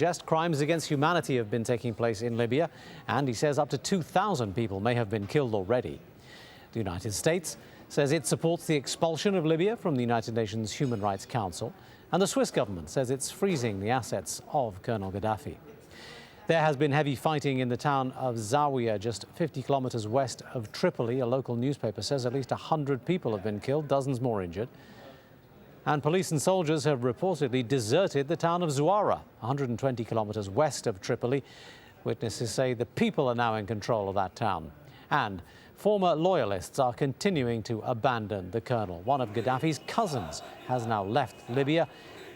suggest crimes against humanity have been taking place in Libya, and he says up to 2,000 people may have been killed already. The United States says it supports the expulsion of Libya from the United Nations Human Rights Council, and the Swiss government says it's freezing the assets of Colonel Gaddafi. There has been heavy fighting in the town of Zawiya, just 50 kilometers west of Tripoli. A local newspaper says at least 100 people have been killed, dozens more injured. And police and soldiers have reportedly deserted the town of Zuara, 120 kilometers west of Tripoli. Witnesses say the people are now in control of that town. And former loyalists are continuing to abandon the colonel. One of Gaddafi's cousins has now left Libya,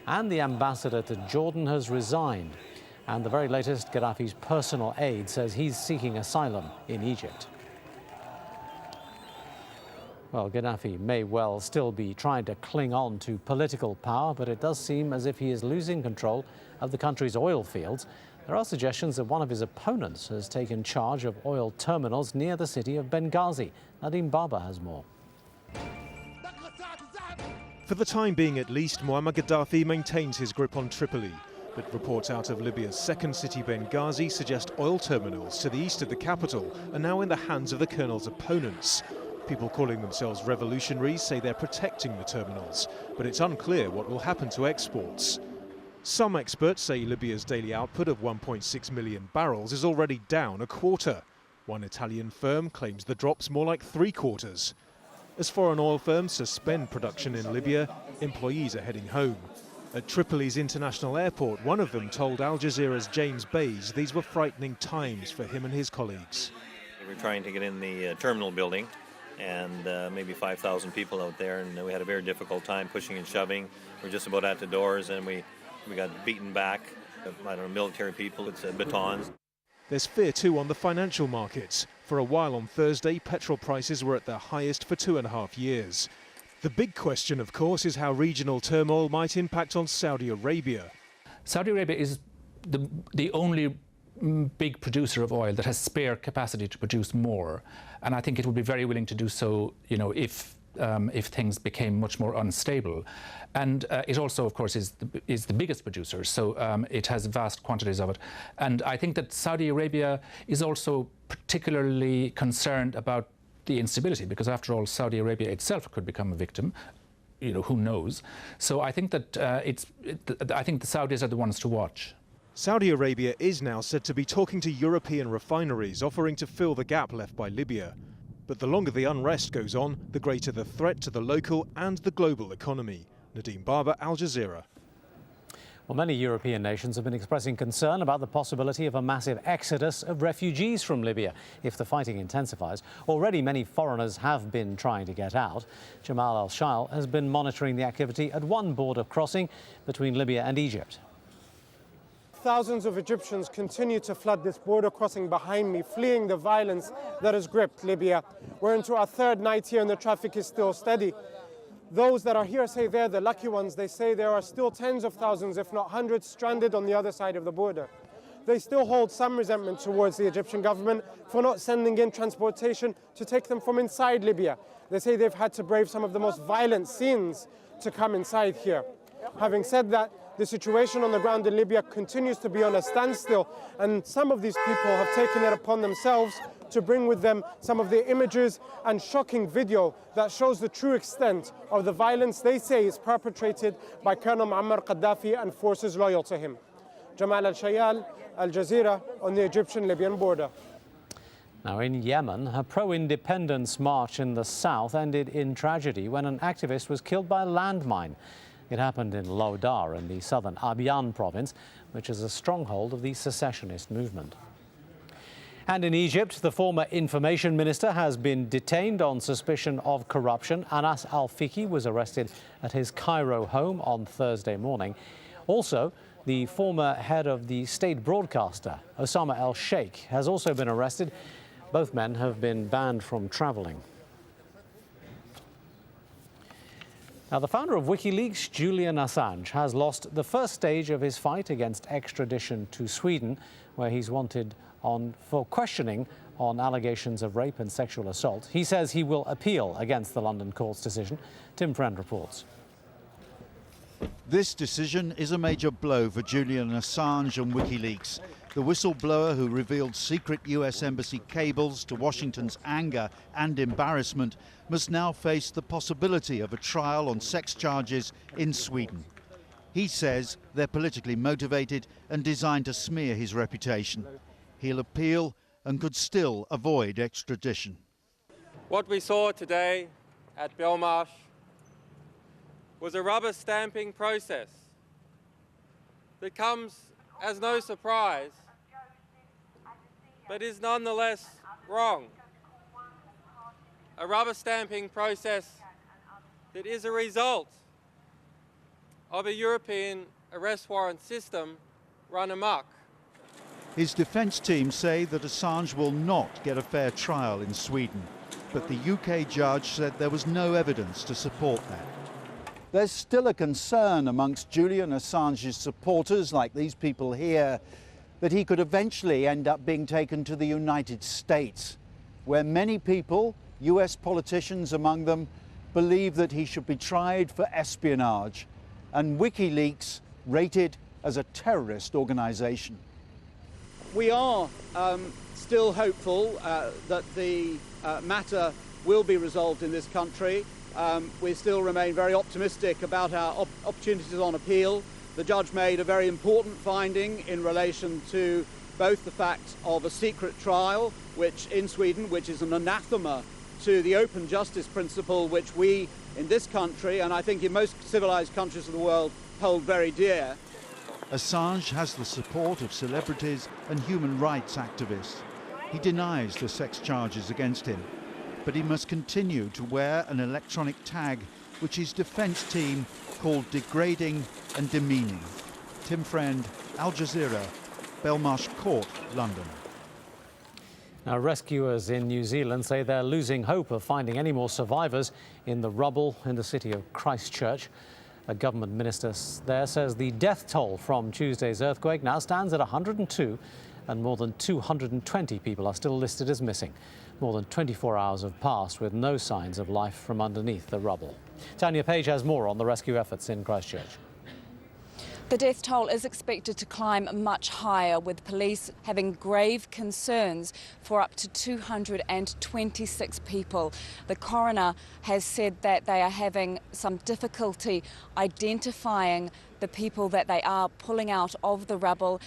and the ambassador to Jordan has resigned. And the very latest, Gaddafi's personal aide says he's seeking asylum in Egypt. Well, Gaddafi may well still be trying to cling on to political power, but it does seem as if he is losing control of the country's oil fields. There are suggestions that one of his opponents has taken charge of oil terminals near the city of Benghazi. Nadim Baba has more. For the time being at least, Muammar Gaddafi maintains his grip on Tripoli. But reports out of Libya's second city, Benghazi, suggest oil terminals to the east of the capital are now in the hands of the colonel's opponents. People calling themselves revolutionaries say they're protecting the terminals, but it's unclear what will happen to exports. Some experts say Libya's daily output of 1.6 million barrels is already down a quarter. One Italian firm claims the drop's more like three-quarters. As foreign oil firms suspend production in Libya, employees are heading home. At Tripoli's international airport, one of them told Al Jazeera's James Bays these were frightening times for him and his colleagues. We were trying to get in the terminal building, and maybe 5,000 people out there, and we had a very difficult time pushing and shoving. We're just about at the doors, and we got beaten back. I don't know, military people with batons. There's fear too on the financial markets. For a while on Thursday, petrol prices were at their highest for 2.5 years. The big question, of course, is how regional turmoil might impact on Saudi Arabia. Saudi Arabia is the only big producer of oil that has spare capacity to produce more, and I think it would be very willing to do so, you know, if things became much more unstable. And it also, of course, is the biggest producer, so it has vast quantities of it. And I think that Saudi Arabia is also particularly concerned about the instability, because after all, Saudi Arabia itself could become a victim. You know, who knows? So I think that I think the Saudis are the ones to watch. Saudi Arabia is now said to be talking to European refineries, offering to fill the gap left by Libya. But the longer the unrest goes on, the greater the threat to the local and the global economy. Nadim Baba, Al Jazeera. Well, many European nations have been expressing concern about the possibility of a massive exodus of refugees from Libya if the fighting intensifies. Already many foreigners have been trying to get out. Jamal Al-Shail has been monitoring the activity at one border crossing between Libya and Egypt. Thousands of Egyptians continue to flood this border crossing behind me, fleeing the violence that has gripped Libya. We're into our third night here and the traffic is still steady. Those that are here say they're the lucky ones. They say there are still tens of thousands, if not hundreds, stranded on the other side of the border. They still hold some resentment towards the Egyptian government for not sending in transportation to take them from inside Libya. They say they've had to brave some of the most violent scenes to come inside here. Having said that, the situation on the ground in Libya continues to be on a standstill, and some of these people have taken it upon themselves to bring with them some of the images and shocking video that shows the true extent of the violence they say is perpetrated by Colonel Muammar Gaddafi and forces loyal to him. Jamal Al-Shail, Al Jazeera, on the Egyptian-Libyan border. Now, in Yemen, a pro-independence march in the south ended in tragedy when an activist was killed by a landmine. It happened in Lodar in the southern Abyan province, which is a stronghold of the secessionist movement. And in Egypt, the former information minister has been detained on suspicion of corruption. Anas Al-Fiki was arrested at his Cairo home on Thursday morning. Also, the former head of the state broadcaster, Osama El-Sheikh, has also been arrested. Both men have been banned from traveling. Now, the founder of WikiLeaks, Julian Assange, has lost the first stage of his fight against extradition to Sweden, where he's wanted for questioning on allegations of rape and sexual assault. He says he will appeal against the London court's decision. Tim Friend reports. This decision is a major blow for Julian Assange and WikiLeaks. The whistleblower who revealed secret US embassy cables to Washington's anger and embarrassment must now face the possibility of a trial on sex charges in Sweden. He says they're politically motivated and designed to smear his reputation. He'll appeal and could still avoid extradition. What we saw today at Belmarsh was a rubber stamping process that comes as no surprise, but is nonetheless wrong. A rubber stamping process that is a result of a European arrest warrant system run amok. His defence team say that Assange will not get a fair trial in Sweden, but the UK judge said there was no evidence to support that. There's still a concern amongst Julian Assange's supporters, like these people here, that he could eventually end up being taken to the United States, where many people, US politicians among them, believe that he should be tried for espionage and WikiLeaks rated as a terrorist organisation. We are still hopeful that the matter will be resolved in this country. We still remain very optimistic about our opportunities on appeal. The judge made a very important finding in relation to both the fact of a secret trial, which in Sweden, which is an anathema to the open justice principle which we in this country, and I think in most civilized countries of the world, hold very dear. Assange has the support of celebrities and human rights activists. He denies the sex charges against him, but he must continue to wear an electronic tag which his defence team called degrading and demeaning. Tim Friend, Al Jazeera, Belmarsh Court, London. Now, rescuers in New Zealand say they're losing hope of finding any more survivors in the rubble in the city of Christchurch. A government minister there says the death toll from Tuesday's earthquake now stands at 102, and more than 220 people are still listed as missing. More than 24 hours have passed with no signs of life from underneath the rubble. Tanya Page has more on the rescue efforts in Christchurch. The death toll is expected to climb much higher, with police having grave concerns for up to 226 people. The coroner has said that they are having some difficulty identifying the people that they are pulling out of the rubble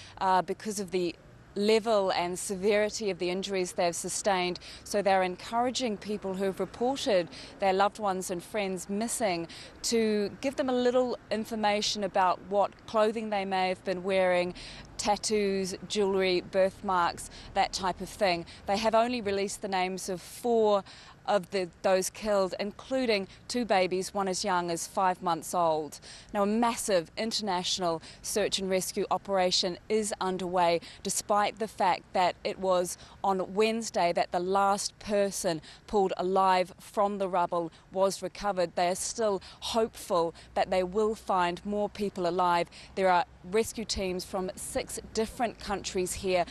because of the level and severity of the injuries they've sustained. So they're encouraging people who've reported their loved ones and friends missing to give them a little information about what clothing they may have been wearing, tattoos, jewellery, birthmarks, that type of thing. They have only released the names of 4 of those killed, including 2 babies, one as young as 5 months old. Now, a massive international search and rescue operation is underway, despite the fact that it was on Wednesday that the last person pulled alive from the rubble was recovered. They are still hopeful that they will find more people alive. There are rescue teams from 6 different countries here.